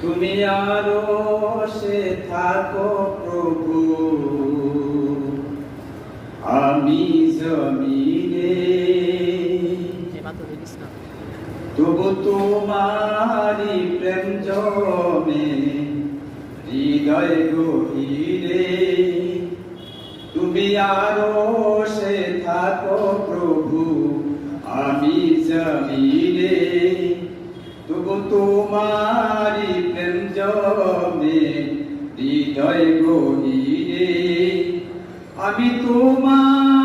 তুমি আরশে থাকো প্রভু, আমি জমিনে, তবু তোমারি প্রেম জমে হৃদয় গভীরে। তুমি আরশে থাকো প্রভু, আমি জমিনে, তবু তোমারি প্রেম জমে হৃদয় গভীরে। আমি তোমার